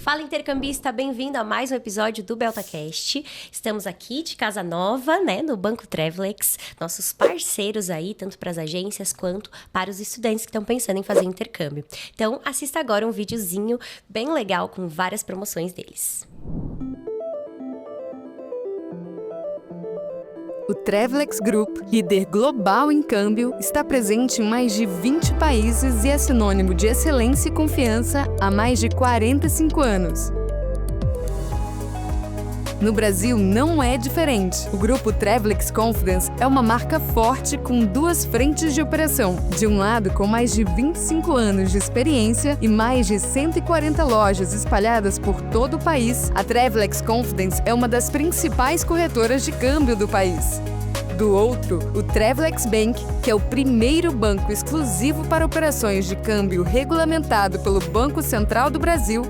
Fala, intercambista, bem-vindo a mais um episódio do BeltaCast. Estamos aqui de casa nova, né, no Banco Travelex, nossos parceiros aí, tanto para as agências quanto para os estudantes que estão pensando em fazer intercâmbio. Então, assista agora um videozinho bem legal com várias promoções deles. O Travelex Group, líder global em câmbio, está presente em mais de 20 países e é sinônimo de excelência e confiança há mais de 45 anos. No Brasil não é diferente. O grupo Travelex Confidence é uma marca forte com duas frentes de operação. De um lado, com mais de 25 anos de experiência e mais de 140 lojas espalhadas por todo o país, a Travelex Confidence é uma das principais corretoras de câmbio do país. Do outro, o Travelex Bank, que é o primeiro banco exclusivo para operações de câmbio regulamentado pelo Banco Central do Brasil,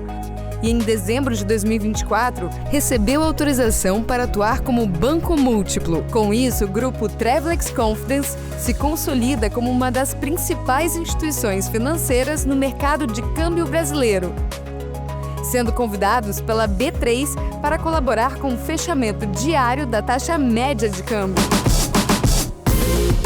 e em dezembro de 2024, recebeu autorização para atuar como banco múltiplo. Com isso, o grupo Travelex Confidence se consolida como uma das principais instituições financeiras no mercado de câmbio brasileiro, sendo convidados pela B3 para colaborar com o fechamento diário da taxa média de câmbio.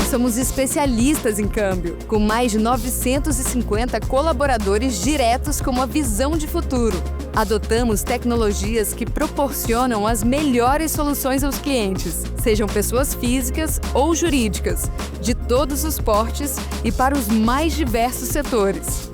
Somos especialistas em câmbio, com mais de 950 colaboradores diretos com uma visão de futuro. Adotamos tecnologias que proporcionam as melhores soluções aos clientes, sejam pessoas físicas ou jurídicas, de todos os portes e para os mais diversos setores.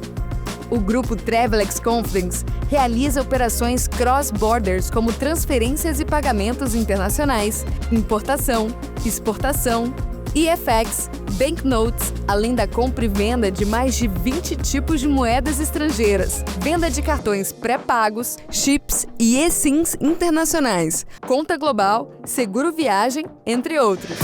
O grupo Travelex Confidence realiza operações cross-borders como transferências e pagamentos internacionais, importação, exportação, EFX, banknotes, além da compra e venda de mais de 20 tipos de moedas estrangeiras, venda de cartões pré-pagos, chips e eSIMs internacionais, conta global, seguro viagem, entre outros.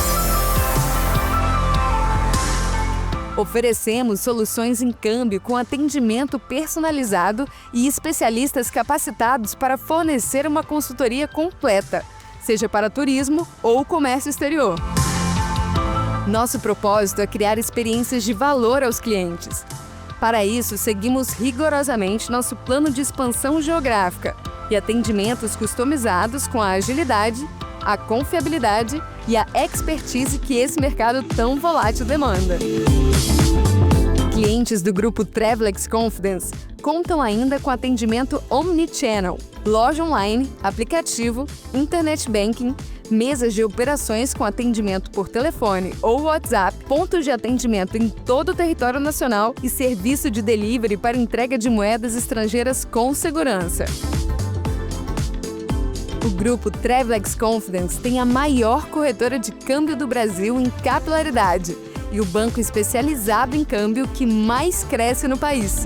Oferecemos soluções em câmbio com atendimento personalizado e especialistas capacitados para fornecer uma consultoria completa, seja para turismo ou comércio exterior. Nosso propósito é criar experiências de valor aos clientes. Para isso, seguimos rigorosamente nosso plano de expansão geográfica e atendimentos customizados com a agilidade, a confiabilidade e a expertise que esse mercado tão volátil demanda. Clientes do grupo Travelex Confidence contam ainda com atendimento omnichannel, loja online, aplicativo, internet banking, mesas de operações com atendimento por telefone ou WhatsApp, pontos de atendimento em todo o território nacional e serviço de delivery para entrega de moedas estrangeiras com segurança. O grupo Travelex Confidence tem a maior corretora de câmbio do Brasil em capilaridade e o banco especializado em câmbio que mais cresce no país.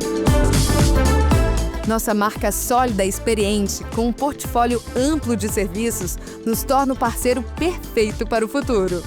Nossa marca sólida e experiente, com um portfólio amplo de serviços, nos torna o parceiro perfeito para o futuro.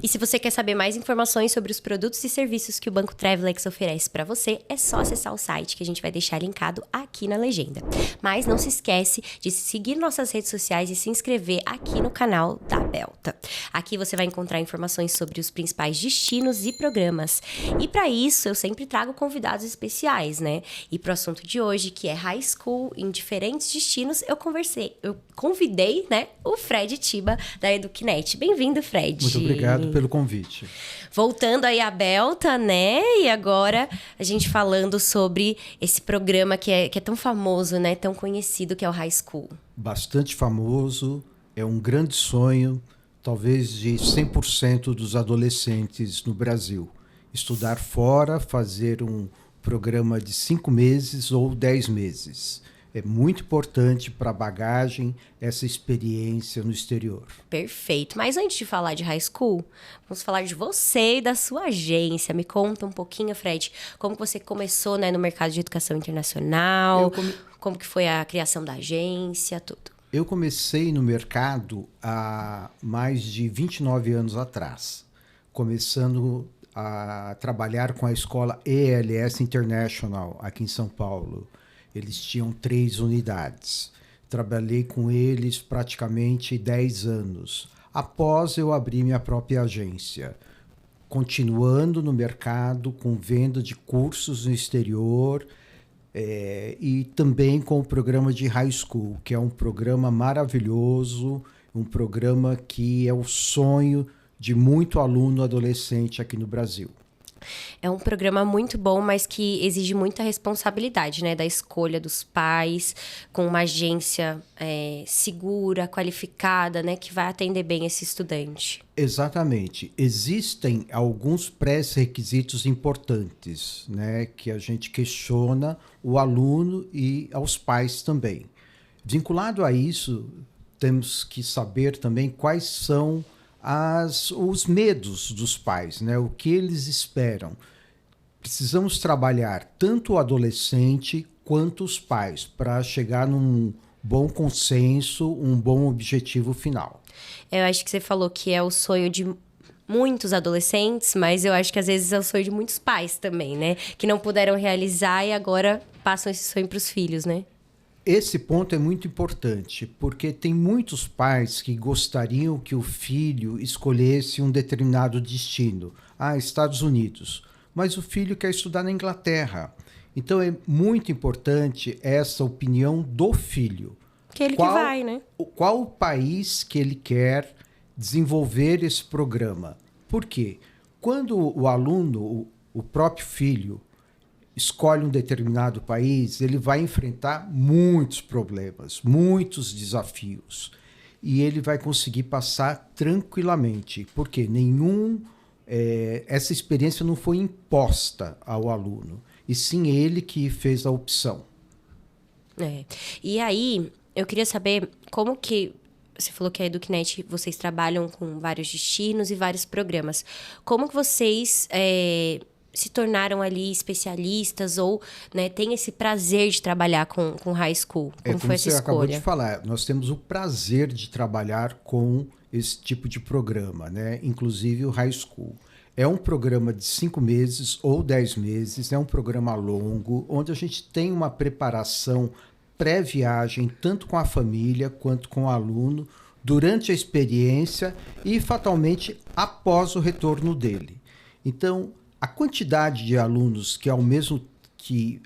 E se você quer saber mais informações sobre os produtos e serviços que o Banco Travelex oferece para você, é só acessar o site que a gente vai deixar linkado aqui na legenda. Mas não se esquece de seguir nossas redes sociais e se inscrever aqui no canal da Belta. Aqui você vai encontrar informações sobre os principais destinos e programas. E para isso, eu sempre trago convidados especiais, né? E pro assunto de hoje, que é High School em diferentes destinos, eu convidei, né, o Fred Tiba, da Eduquinet. Bem-vindo, Fred. Muito obrigado pelo convite. Voltando aí à Belta, né? E agora a gente falando sobre esse programa que é tão famoso, né? Tão conhecido, que é o High School. Bastante famoso, é um grande sonho, talvez de 100% dos adolescentes no Brasil. Estudar fora, fazer um programa de 5 meses ou 10 meses. É muito importante para a bagagem essa experiência no exterior. Perfeito. Mas antes de falar de High School, vamos falar de você e da sua agência. Me conta um pouquinho, Fred, como você começou, né, no mercado de educação internacional, como que foi a criação da agência, tudo. Eu comecei no mercado há mais de 29 anos atrás, começando a trabalhar com a escola ELS International aqui em São Paulo. Eles tinham 3 unidades. Trabalhei com eles praticamente 10 anos. Após eu abrir minha própria agência. continuando no mercado com venda de cursos no exterior, e também com o programa de High School, que é um programa maravilhoso, um programa que é o sonho de muito aluno adolescente aqui no Brasil. É um programa muito bom, mas que exige muita responsabilidade, né? Da escolha dos pais, com uma agência segura, qualificada, né? Que vai atender bem esse estudante. Exatamente. Existem alguns pré-requisitos importantes, né? Que a gente questiona o aluno e aos pais também. Vinculado a isso, temos que saber também quais são os medos dos pais, né? O que eles esperam. Precisamos trabalhar tanto o adolescente quanto os pais para chegar num bom consenso, um bom objetivo final. Eu acho que você falou que é o sonho de muitos adolescentes, mas eu acho que às vezes é o sonho de muitos pais também, né? Que não puderam realizar e agora passam esse sonho para os filhos, né? Esse ponto é muito importante, porque tem muitos pais que gostariam que o filho escolhesse um determinado destino. Estados Unidos. Mas o filho quer estudar na Inglaterra. Então é muito importante essa opinião do filho. Que ele que vai, né? Qual o país que ele quer desenvolver esse programa? Por quê? Quando o aluno, o próprio filho, escolhe um determinado país, ele vai enfrentar muitos problemas, muitos desafios. E ele vai conseguir passar tranquilamente, porque essa experiência não foi imposta ao aluno, e sim ele que fez a opção. E aí, eu queria saber como que... Você falou que a EducNet, vocês trabalham com vários destinos e vários programas. Como que vocês... se tornaram ali especialistas ou, né, têm esse prazer de trabalhar com high school? Como foi essa escolha? Você acabou de falar, nós temos o prazer de trabalhar com esse tipo de programa, né? Inclusive o high school. É um programa de 5 meses ou 10 meses, é um programa longo, onde a gente tem uma preparação pré-viagem, tanto com a família quanto com o aluno, durante a experiência e, fatalmente, após o retorno dele. Então, a quantidade de alunos que, ao mesmo que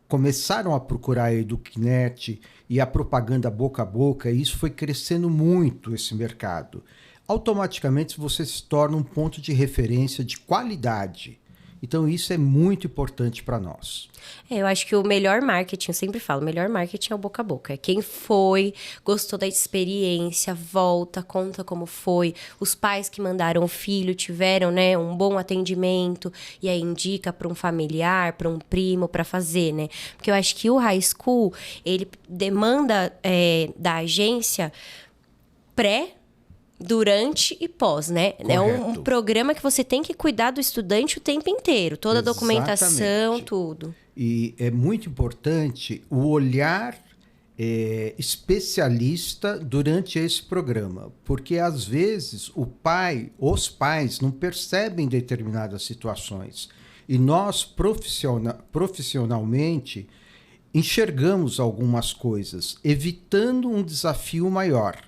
começaram a procurar a EducNet e a propaganda boca a boca, isso foi crescendo muito, esse mercado. Automaticamente você se torna um ponto de referência de qualidade. Então, isso é muito importante para nós. Eu acho que o melhor marketing, eu sempre falo, o melhor marketing é o boca a boca. É quem foi, gostou da experiência, volta, conta como foi. Os pais que mandaram o filho tiveram, né, um bom atendimento e aí indica para um familiar, para um primo, para fazer, né? Porque eu acho que o high school, ele demanda da agência durante e pós, né? Correto. É um programa que você tem que cuidar do estudante o tempo inteiro. Toda a documentação, tudo. E é muito importante o olhar especialista durante esse programa. Porque, às vezes, os pais não percebem determinadas situações. E nós, profissionalmente, enxergamos algumas coisas, evitando um desafio maior.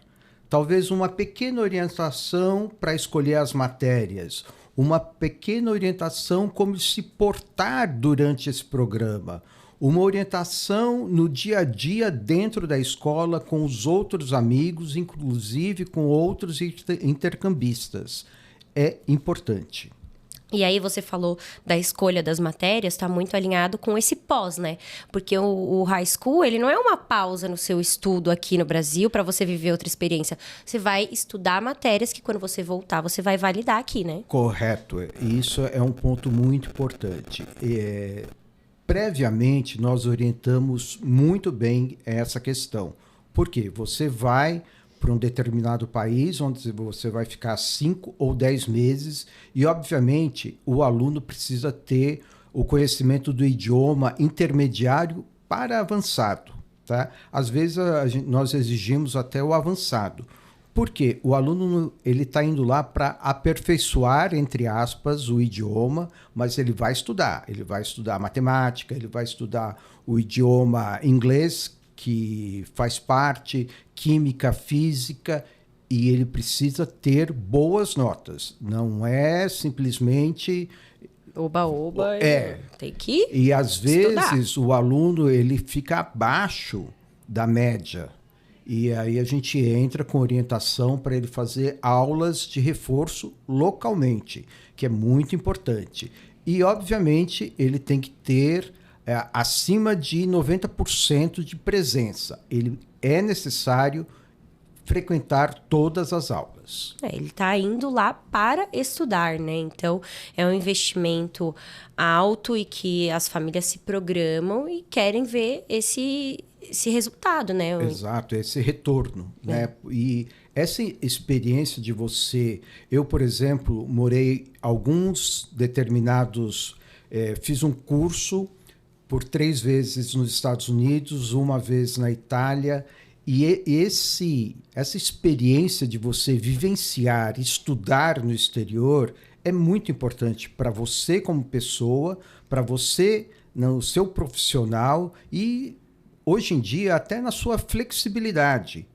Talvez uma pequena orientação para escolher as matérias, uma pequena orientação como se portar durante esse programa, uma orientação no dia a dia dentro da escola com os outros amigos, inclusive com outros intercambistas. É importante. E aí você falou da escolha das matérias, está muito alinhado com esse pós, né? Porque o high school, ele não é uma pausa no seu estudo aqui no Brasil para você viver outra experiência. Você vai estudar matérias que quando você voltar, você vai validar aqui, né? Correto. Isso é um ponto muito importante. Previamente, nós orientamos muito bem essa questão. Por quê? Você vai para um determinado país, onde você vai ficar 5 ou 10 meses, e, obviamente, o aluno precisa ter o conhecimento do idioma intermediário para avançado. Tá? Às vezes, nós exigimos até o avançado. Por quê? O aluno está indo lá para aperfeiçoar, entre aspas, o idioma, mas ele vai estudar matemática, ele vai estudar o idioma inglês, que faz parte, química, física, e ele precisa ter boas notas. Não é simplesmente... Oba-oba, tem que E às estudar. vezes o aluno ele fica abaixo da média. E aí a gente entra com orientação para ele fazer aulas de reforço localmente, que é muito importante. E, obviamente, ele tem que ter acima de 90% de presença. Ele é necessário frequentar todas as aulas. Ele está indo lá para estudar, né? Então, é um investimento alto e que as famílias se programam e querem ver esse resultado, né? Exato, esse retorno, né? E essa experiência de você... Eu, por exemplo, morei alguns determinados... fiz um curso por 3 vezes nos Estados Unidos, uma vez na Itália... E essa experiência de você vivenciar, estudar no exterior é muito importante para você como pessoa, para você no seu profissional e, hoje em dia, até na sua flexibilidade.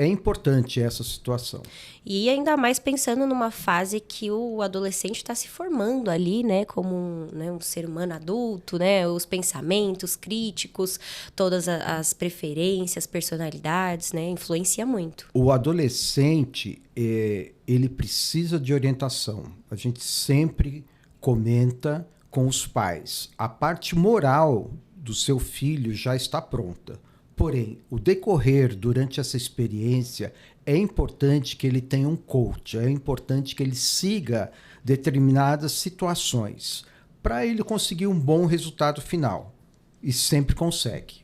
É importante essa situação. E ainda mais pensando numa fase que o adolescente está se formando ali, né? Como um ser humano adulto, né? Os pensamentos críticos, todas as preferências, personalidades, né? Influencia muito. O adolescente, ele precisa de orientação. A gente sempre comenta com os pais. A parte moral do seu filho já está pronta. Porém, o decorrer durante essa experiência é importante que ele tenha um coach, é importante que ele siga determinadas situações para ele conseguir um bom resultado final. E sempre consegue.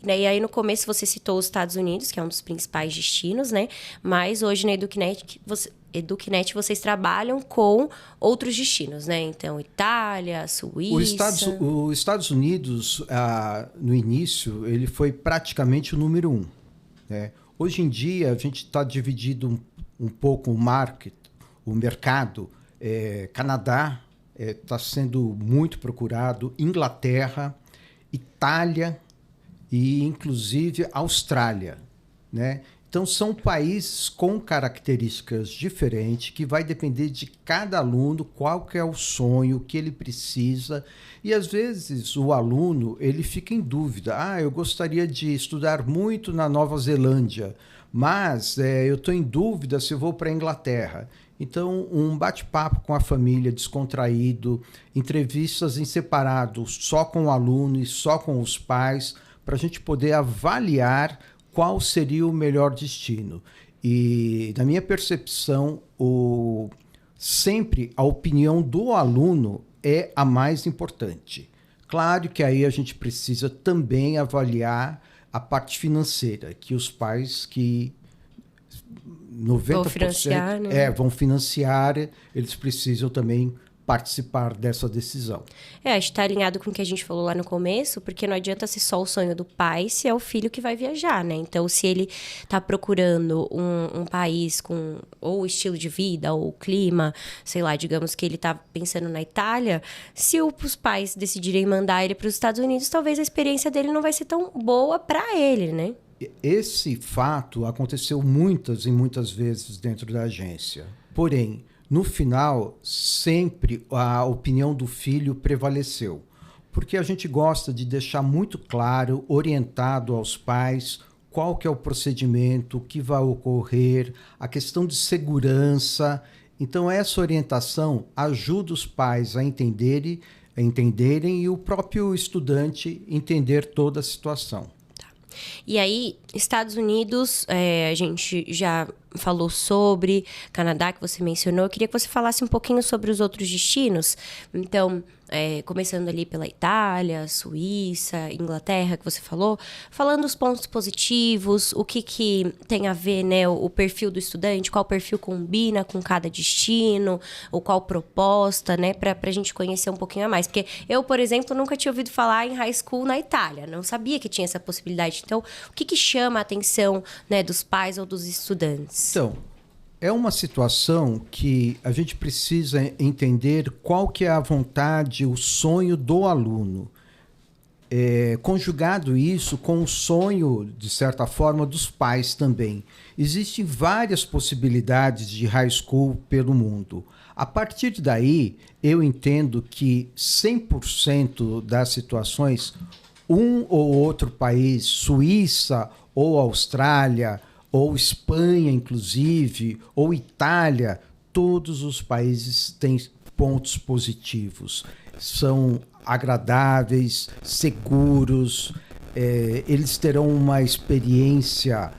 E aí, no começo, você citou os Estados Unidos, que é um dos principais destinos, né? Mas hoje, na EducNet, vocês trabalham com outros destinos, né? Então, Itália, Suíça... Os Estados Unidos, no início, ele foi praticamente o número 1. Né? Hoje em dia, a gente está dividido um pouco o mercado. Canadá está sendo muito procurado, Inglaterra, Itália... e, inclusive, Austrália, né? Então, são países com características diferentes, que vai depender de cada aluno, qual que é o sonho, o que ele precisa. E, às vezes, o aluno ele fica em dúvida. Eu gostaria de estudar muito na Nova Zelândia, mas eu estou em dúvida se eu vou para a Inglaterra. Então, um bate-papo com a família descontraído, entrevistas em separado, só com o aluno e só com os pais, para a gente poder avaliar qual seria o melhor destino. E, na minha percepção, sempre a opinião do aluno é a mais importante. Claro que aí a gente precisa também avaliar a parte financeira, que os pais que 90% vão financiar, né? Vão financiar, eles precisam também participar dessa decisão. A gente está alinhado com o que a gente falou lá no começo, porque não adianta ser só o sonho do pai se é o filho que vai viajar, né? Então, se ele está procurando um país com ou estilo de vida, ou clima, sei lá, digamos que ele está pensando na Itália, se os pais decidirem mandar ele para os Estados Unidos, talvez a experiência dele não vai ser tão boa para ele, né? Esse fato aconteceu muitas e muitas vezes dentro da agência. Porém, no final, sempre a opinião do filho prevaleceu, porque a gente gosta de deixar muito claro, orientado aos pais, qual que é o procedimento, o que vai ocorrer, a questão de segurança. Então, essa orientação ajuda os pais a entenderem e o próprio estudante entender toda a situação. E aí, Estados Unidos, a gente já falou sobre, Canadá, que você mencionou. Eu queria que você falasse um pouquinho sobre os outros destinos. Então, começando ali pela Itália, Suíça, Inglaterra, que você falou, falando os pontos positivos, o que tem a ver, né, o perfil do estudante, qual perfil combina com cada destino, ou qual proposta, né, pra gente conhecer um pouquinho a mais. Porque eu, por exemplo, nunca tinha ouvido falar em high school na Itália, não sabia que tinha essa possibilidade. Então, o que chama a atenção, né, dos pais ou dos estudantes? Então, é uma situação que a gente precisa entender qual que é a vontade, o sonho do aluno. conjugado isso com o sonho, de certa forma, dos pais também. Existem várias possibilidades de high school pelo mundo. A partir daí, eu entendo que 100% das situações, um ou outro país, Suíça ou Austrália, ou Espanha, inclusive, ou Itália, todos os países têm pontos positivos. São agradáveis, seguros, eles terão uma experiência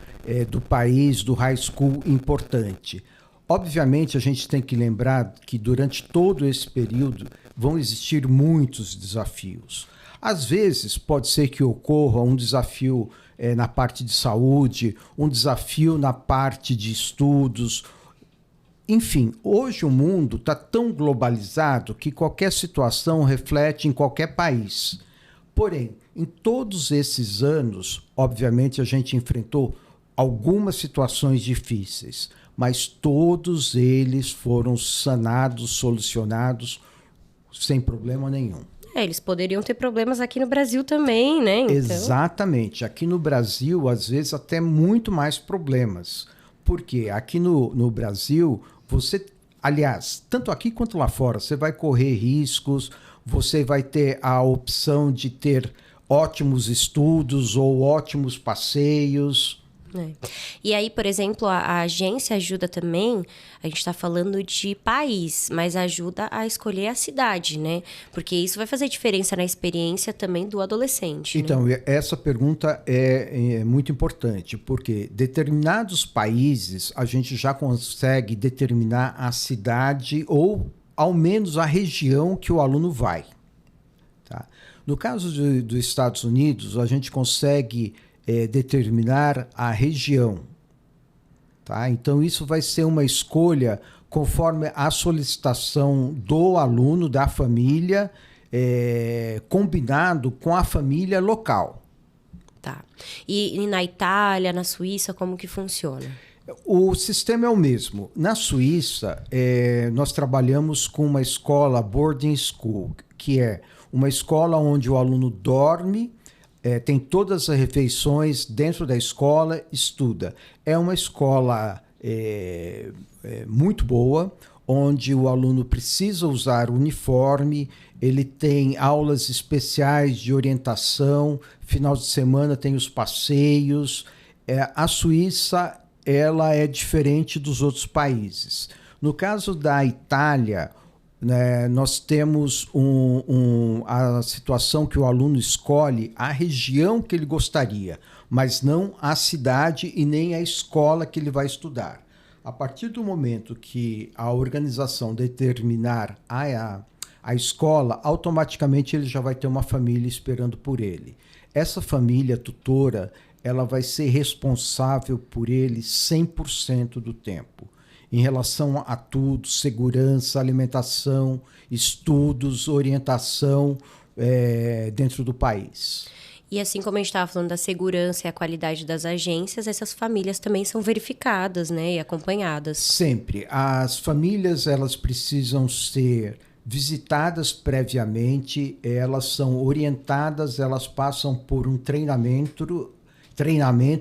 do país, do high school, importante. Obviamente, a gente tem que lembrar que durante todo esse período vão existir muitos desafios. Às vezes, pode ser que ocorra um desafio na parte de saúde, um desafio na parte de estudos. Enfim, hoje o mundo está tão globalizado que qualquer situação reflete em qualquer país. Porém, em todos esses anos, obviamente a gente enfrentou algumas situações difíceis, mas todos eles foram sanados, solucionados sem problema nenhum. Eles poderiam ter problemas aqui no Brasil também, né? Então... Exatamente. Aqui no Brasil, às vezes, até muito mais problemas. Porque aqui no Brasil, você, aliás, tanto aqui quanto lá fora, você vai correr riscos, você vai ter a opção de ter ótimos estudos ou ótimos passeios. E aí, por exemplo, a agência ajuda também, a gente está falando de país, mas ajuda a escolher a cidade, né? Porque isso vai fazer diferença na experiência também do adolescente. Então, né? Essa pergunta é muito importante, porque determinados países a gente já consegue determinar a cidade ou, ao menos, a região que o aluno vai. Tá? No caso dos Estados Unidos, a gente consegue determinar a região. Tá? Então, isso vai ser uma escolha conforme a solicitação do aluno, da família, combinado com a família local. Tá. E na Itália, na Suíça, como que funciona? O sistema é o mesmo. Na Suíça, nós trabalhamos com uma escola boarding school, que é uma escola onde o aluno dorme, tem todas as refeições dentro da escola, estuda. É uma escola muito boa, onde o aluno precisa usar uniforme, ele tem aulas especiais de orientação, final de semana tem os passeios. A Suíça, ela é diferente dos outros países. No caso da Itália, nós temos a situação que o aluno escolhe a região que ele gostaria, mas não a cidade e nem a escola que ele vai estudar. A partir do momento que a organização determinar a escola, automaticamente ele já vai ter uma família esperando por ele. Essa família tutora, ela vai ser responsável por ele 100% do tempo. Em relação a tudo, segurança, alimentação, estudos, orientação dentro do país. E assim como a gente estava falando da segurança e a qualidade das agências, essas famílias também são verificadas, né, e acompanhadas. Sempre. As famílias, elas precisam ser visitadas previamente, elas são orientadas, elas passam por um treinamento,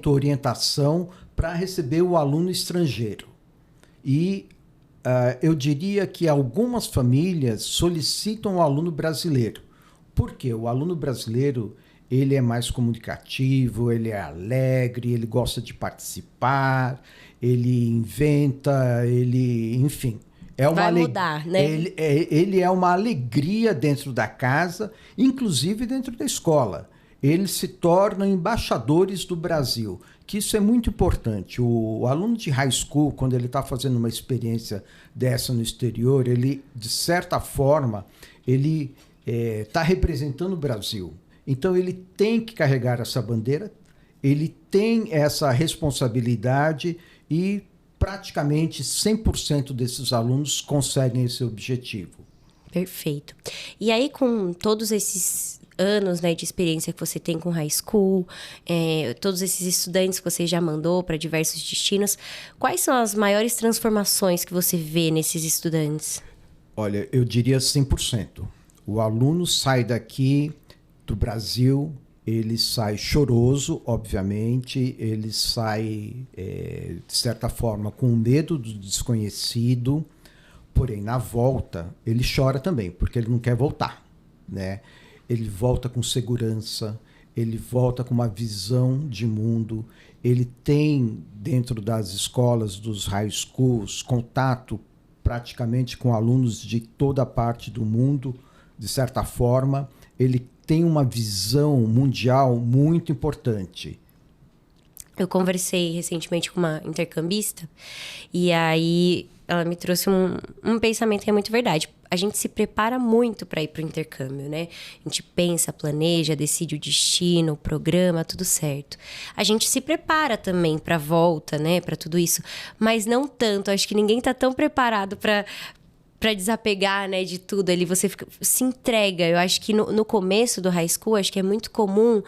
orientação para receber o aluno estrangeiro. E eu diria que algumas famílias solicitam o aluno brasileiro. Por quê? O aluno brasileiro, ele é mais comunicativo, ele é alegre, ele gosta de participar, ele inventa, enfim. Vai mudar, né? Ele é uma alegria dentro da casa, inclusive dentro da escola. Eles se tornam embaixadores do Brasil, que isso é muito importante. O aluno de high school, quando ele está fazendo uma experiência dessa no exterior, ele, de certa forma, ele está representando o Brasil. Então, ele tem que carregar essa bandeira, ele tem essa responsabilidade e praticamente 100% desses alunos conseguem esse objetivo. Perfeito. E aí, com todos esses anos, né, de experiência que você tem com high school, todos esses estudantes que você já mandou para diversos destinos, quais são as maiores transformações que você vê nesses estudantes? Olha, eu diria 100%. O aluno sai daqui do Brasil, ele sai choroso, obviamente, ele sai, de certa forma, com medo do desconhecido, porém, na volta, ele chora também, porque ele não quer voltar, né? Ele volta com segurança, ele volta com uma visão de mundo, ele tem, dentro das escolas, dos high schools, contato praticamente com alunos de toda a parte do mundo, de certa forma, ele tem uma visão mundial muito importante. Eu conversei recentemente com uma intercambista e aí ela me trouxe um pensamento que é muito verdade. A gente se prepara muito para ir para o intercâmbio, né? A gente pensa, planeja, decide o destino, o programa, tudo certo. A gente se prepara também para a volta, né? Para tudo isso, mas não tanto. Acho que ninguém está tão preparado para desapegar, né, de tudo ali, você se entrega. Eu acho que no começo do high school, acho que é muito comum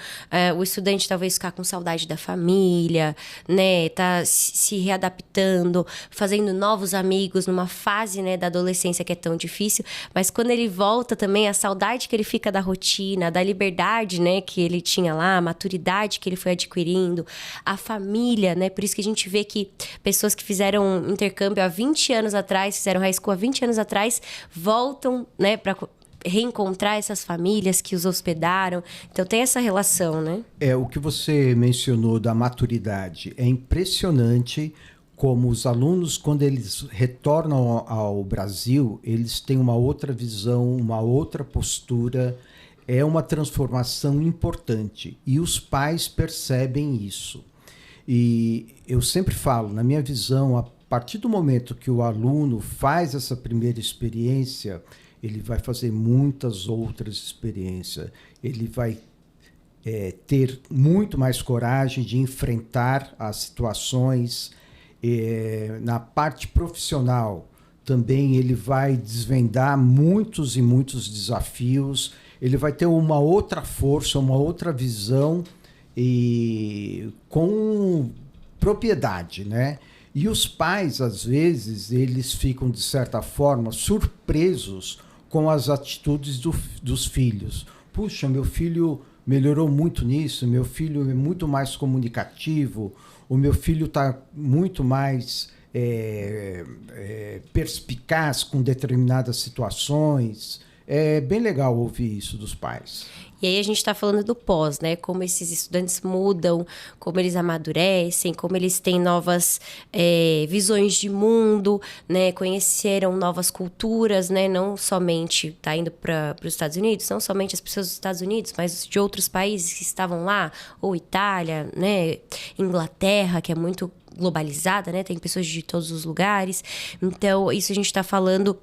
o estudante talvez ficar com saudade da família, né, tá se readaptando, fazendo novos amigos numa fase, né, da adolescência que é tão difícil, mas quando ele volta também, a saudade que ele fica da rotina, da liberdade, né, que ele tinha lá, a maturidade que ele foi adquirindo, a família, né, por isso que a gente vê que pessoas que fizeram intercâmbio há 20 anos atrás, fizeram high school há 20 anos atrás, voltam, né, para reencontrar essas famílias que os hospedaram. Então tem essa relação, né? O que você mencionou da maturidade é impressionante como os alunos, quando eles retornam ao Brasil, eles têm uma outra visão, uma outra postura, é uma transformação importante e os pais percebem isso. E eu sempre falo, na minha visão, a partir do momento que o aluno faz essa primeira experiência, ele vai fazer muitas outras experiências. Ele vai ter muito mais coragem de enfrentar as situações. Na parte profissional, também ele vai desvendar muitos e muitos desafios. Ele vai ter uma outra força, uma outra visão e com propriedade, né? E os pais, às vezes, eles ficam, de certa forma, surpresos com as atitudes dos filhos. Puxa, meu filho melhorou muito nisso, meu filho é muito mais comunicativo, o meu filho está muito mais perspicaz com determinadas situações. É bem legal ouvir isso dos pais. E aí a gente está falando do pós, né? Como esses estudantes mudam, como eles amadurecem, como eles têm novas visões de mundo, né? Conheceram novas culturas, né? Não somente tá indo para os Estados Unidos, não somente as pessoas dos Estados Unidos, mas de outros países que estavam lá, ou Itália, né? Inglaterra, que é muito globalizada, né? Tem pessoas de todos os lugares. Então, isso a gente está falando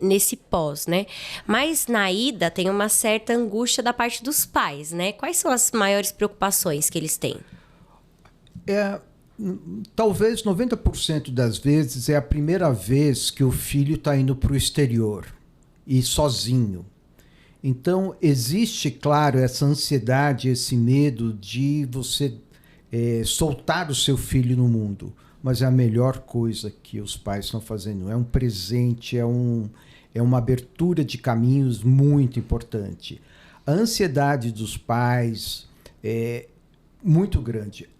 nesse pós, né? Mas na ida tem uma certa angústia da parte dos pais, né? Quais são as maiores preocupações que eles têm? Talvez 90% das vezes é a primeira vez que o filho está indo para o exterior e sozinho. Então, existe, claro, essa ansiedade, esse medo de você soltar o seu filho no mundo. Mas é a melhor coisa que os pais estão fazendo. É um presente, é uma abertura de caminhos muito importante. A ansiedade dos pais é muito grande.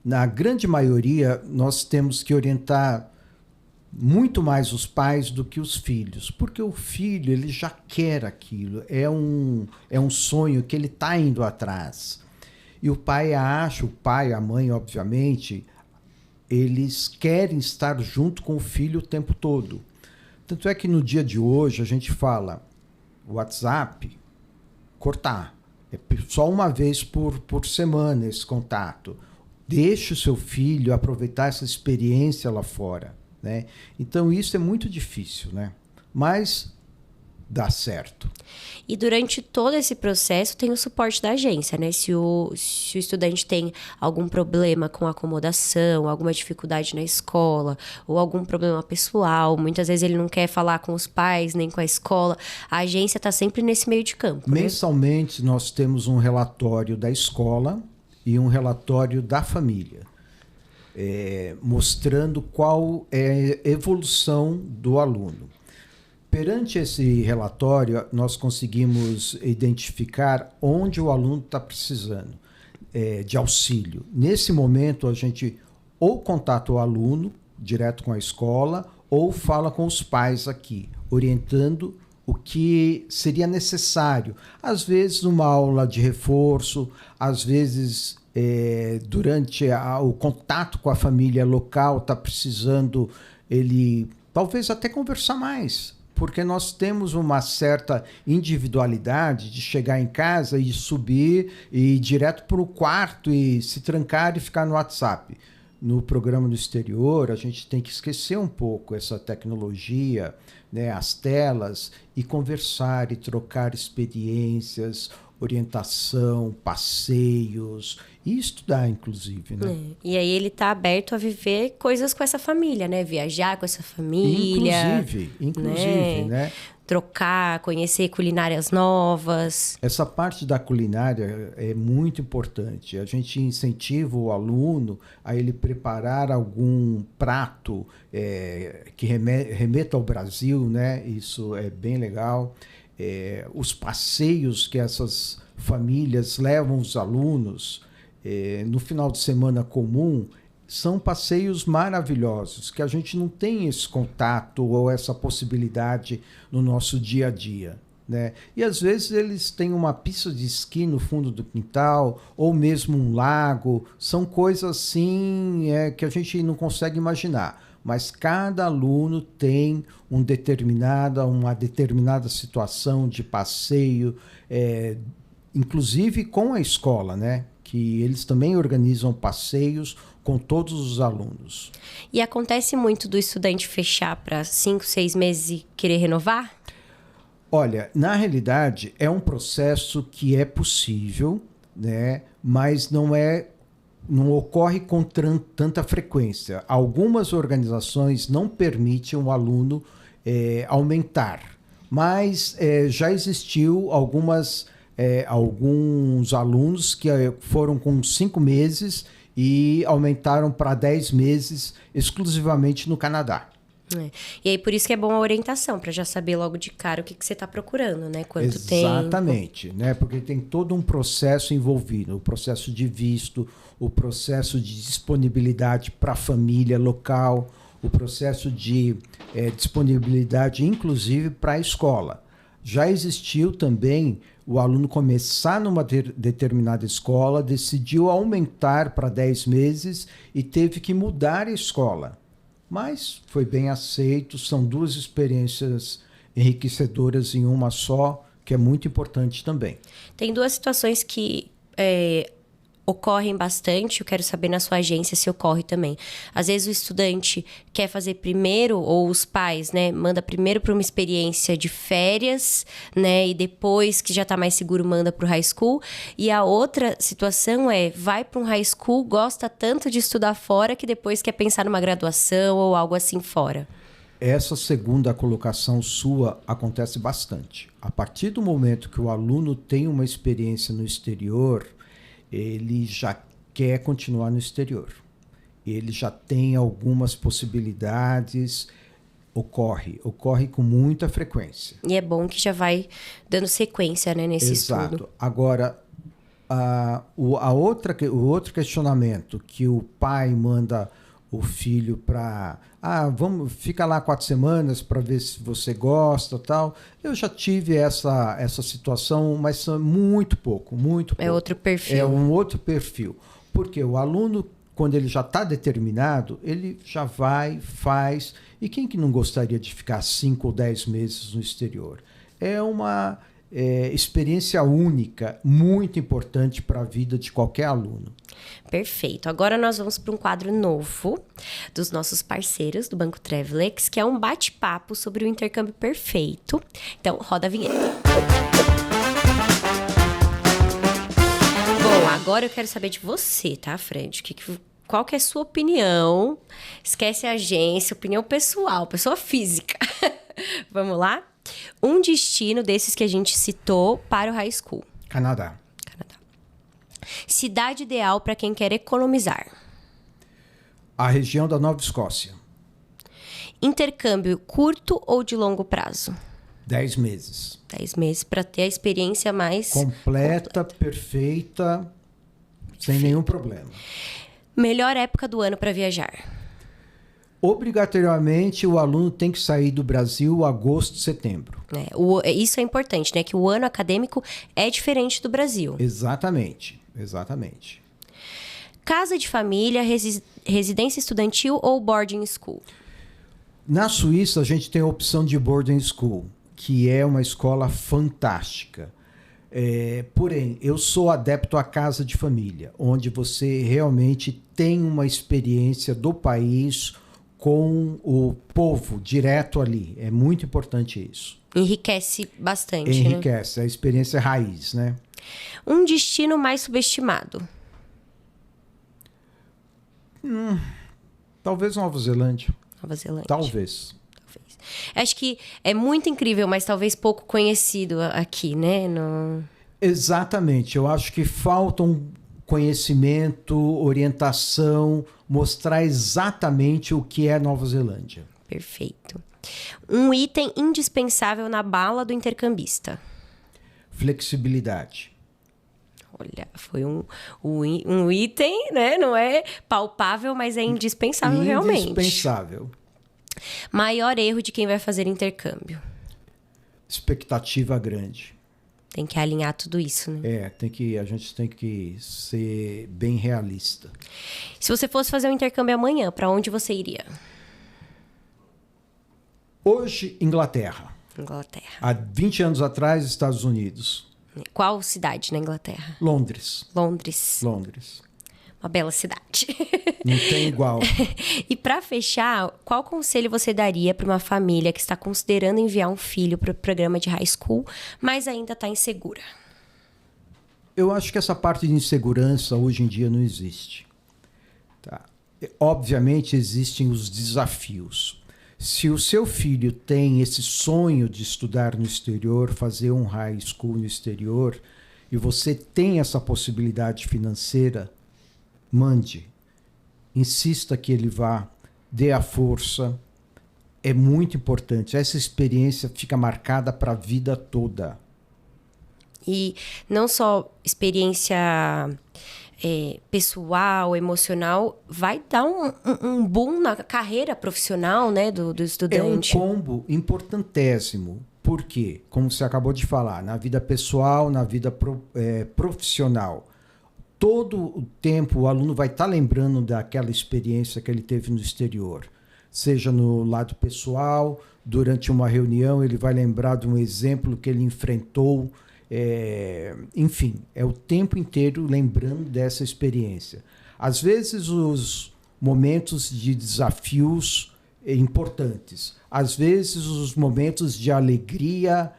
Na grande maioria, nós temos que orientar muito mais os pais do que os filhos, porque o filho ele já quer aquilo, é um sonho que ele está indo atrás. E o pai acha, o pai, a mãe, obviamente, eles querem estar junto com o filho o tempo todo. Tanto é que no dia de hoje a gente fala WhatsApp, cortar. É só uma vez por semana esse contato. Deixe o seu filho aproveitar essa experiência lá fora, né? Então isso é muito difícil, né? Mas dá certo. E durante todo esse processo tem o suporte da agência, né? Se o estudante tem algum problema com acomodação, alguma dificuldade na escola, ou algum problema pessoal, muitas vezes ele não quer falar com os pais, nem com a escola, a agência está sempre nesse meio de campo. Mensalmente nós temos um relatório da escola e um relatório da família, mostrando qual é a evolução do aluno. Perante esse relatório, nós conseguimos identificar onde o aluno está precisando de auxílio. Nesse momento, a gente ou contata o aluno direto com a escola ou fala com os pais aqui, orientando o que seria necessário. Às vezes, numa aula de reforço, às vezes, durante o contato com a família local, está precisando ele talvez até conversar mais, porque nós temos uma certa individualidade de chegar em casa e subir e ir direto para o quarto e se trancar e ficar no WhatsApp. No programa no exterior, a gente tem que esquecer um pouco essa tecnologia, né, as telas, e conversar e trocar experiências, orientação, passeios e estudar, inclusive, né? E aí ele está aberto a viver coisas com essa família, né? Viajar com essa família. Inclusive, né? Trocar, conhecer culinárias novas. Essa parte da culinária é muito importante. A gente incentiva o aluno a ele preparar algum prato que remeta ao Brasil, né? Isso é bem legal. Os passeios que essas famílias levam os alunos no final de semana comum são passeios maravilhosos, que a gente não tem esse contato ou essa possibilidade no nosso dia a dia, né? E às vezes eles têm uma pista de esqui no fundo do quintal, ou mesmo um lago, são coisas assim que a gente não consegue imaginar. Mas cada aluno tem uma determinada situação de passeio, inclusive com a escola, né? Que eles também organizam passeios com todos os alunos. E acontece muito do estudante fechar para 5, 6 meses e querer renovar? Olha, na realidade, é um processo que é possível, né? Mas não ocorre com tanta frequência. Algumas organizações não permitem o aluno aumentar, mas já existiu alguns alunos que foram com 5 meses e aumentaram para 10 meses exclusivamente no Canadá. E aí, por isso que é bom a orientação, para já saber logo de cara o que você está procurando, né? Quanto tempo. Exatamente, né? Porque tem todo um processo envolvido, o processo de visto, o processo de disponibilidade para a família local, o processo de disponibilidade, inclusive, para a escola. Já existiu também o aluno começar numa determinada escola, decidiu aumentar para 10 meses e teve que mudar a escola. Mas foi bem aceito, são 2 experiências enriquecedoras em uma só, que é muito importante também. Tem 2 situações que ocorrem bastante, eu quero saber na sua agência se ocorre também. Às vezes o estudante quer fazer primeiro, ou os pais, né, manda primeiro para uma experiência de férias, né, e depois que já está mais seguro manda para o high school. E a outra situação vai para um high school, gosta tanto de estudar fora que depois quer pensar numa graduação ou algo assim fora. Essa segunda colocação sua acontece bastante. A partir do momento que o aluno tem uma experiência no exterior, ele já quer continuar no exterior. Ele já tem algumas possibilidades, ocorre com muita frequência. E é bom que já vai dando sequência, né, nesse Exato. estudo. Agora, o outro questionamento que o pai manda o filho para... fica lá 4 semanas para ver se você gosta, tal. Eu já tive essa situação, mas muito pouco. É outro perfil. É um outro perfil. Porque o aluno, quando ele já está determinado, ele já vai, faz. E quem que não gostaria de ficar 5 ou 10 meses no exterior? É uma experiência única, muito importante para a vida de qualquer aluno. Perfeito. Agora nós vamos para um quadro novo dos nossos parceiros do Banco Travelex, que é um bate-papo sobre o intercâmbio perfeito. Então, roda a vinheta. Bom, agora eu quero saber de você, tá, Fred? Qual que é a sua opinião? Esquece a agência, opinião pessoal, pessoa física. Vamos lá? Um destino desses que a gente citou para o high school. Canadá. Cidade ideal para quem quer economizar. A região da Nova Escócia. Intercâmbio curto ou de longo prazo? 10 meses. 10 meses para ter a experiência mais Completa, perfeita, sem nenhum problema. Melhor época do ano para viajar? Obrigatoriamente, o aluno tem que sair do Brasil agosto, setembro. Isso é importante, né? Que o ano acadêmico é diferente do Brasil. Exatamente. Casa de família, residência estudantil ou boarding school? Na Suíça, a gente tem a opção de boarding school, que é uma escola fantástica. Porém, eu sou adepto à casa de família, onde você realmente tem uma experiência do país com o povo direto ali. É muito importante isso. Enriquece bastante, Enriquece, a experiência raiz, né? Um destino mais subestimado? Talvez Nova Zelândia. Nova Zelândia. Talvez. Acho que é muito incrível, mas talvez pouco conhecido aqui, né? Exatamente. Eu acho que falta um conhecimento, orientação, mostrar exatamente o que é Nova Zelândia. Perfeito. Um item indispensável na bala do intercambista? Flexibilidade. Olha, foi um item, né? Não é palpável, mas é indispensável realmente. Indispensável. Maior erro de quem vai fazer intercâmbio? Expectativa grande. Tem que alinhar tudo isso, né? A gente tem que ser bem realista. Se você fosse fazer um intercâmbio amanhã, para onde você iria? Hoje, Inglaterra. Há 20 anos atrás, Estados Unidos. Qual cidade na Inglaterra? Londres. Uma bela cidade. Não tem igual. E para fechar, qual conselho você daria para uma família que está considerando enviar um filho para o programa de high school, mas ainda está insegura? Eu acho que essa parte de insegurança hoje em dia não existe. Tá? Obviamente existem os desafios. Se o seu filho tem esse sonho de estudar no exterior, fazer um high school no exterior, e você tem essa possibilidade financeira, mande. Insista que ele vá, dê a força. É muito importante. Essa experiência fica marcada para a vida toda. E não só experiência pessoal, emocional, vai dar um boom na carreira profissional, né, do estudante. É um combo importantíssimo. Por quê? Como você acabou de falar, na vida pessoal, na vida profissional. Todo o tempo o aluno vai estar lembrando daquela experiência que ele teve no exterior. Seja no lado pessoal, durante uma reunião ele vai lembrar de um exemplo que ele enfrentou. Enfim, é o tempo inteiro lembrando dessa experiência. Às vezes os momentos de desafios importantes, às vezes os momentos de alegria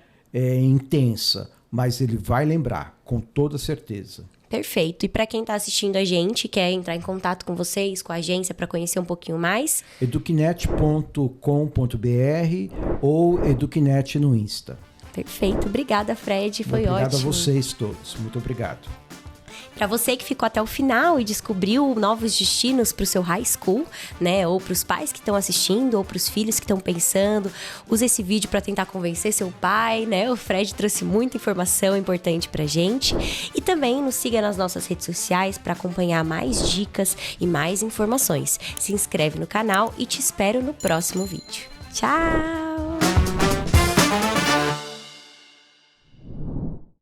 intensa, mas ele vai lembrar, com toda certeza. Perfeito. E para quem está assistindo a gente, quer entrar em contato com vocês, com a agência, para conhecer um pouquinho mais? educnet.com.br ou educnet no Insta. Perfeito. Obrigada, Fred. Foi ótimo. Obrigado a vocês todos. Muito obrigado. Para você que ficou até o final e descobriu novos destinos para o seu high school, né? Ou para os pais que estão assistindo, ou para os filhos que estão pensando, use esse vídeo para tentar convencer seu pai, né? O Fred trouxe muita informação importante pra gente. E também nos siga nas nossas redes sociais para acompanhar mais dicas e mais informações. Se inscreve no canal e te espero no próximo vídeo. Tchau!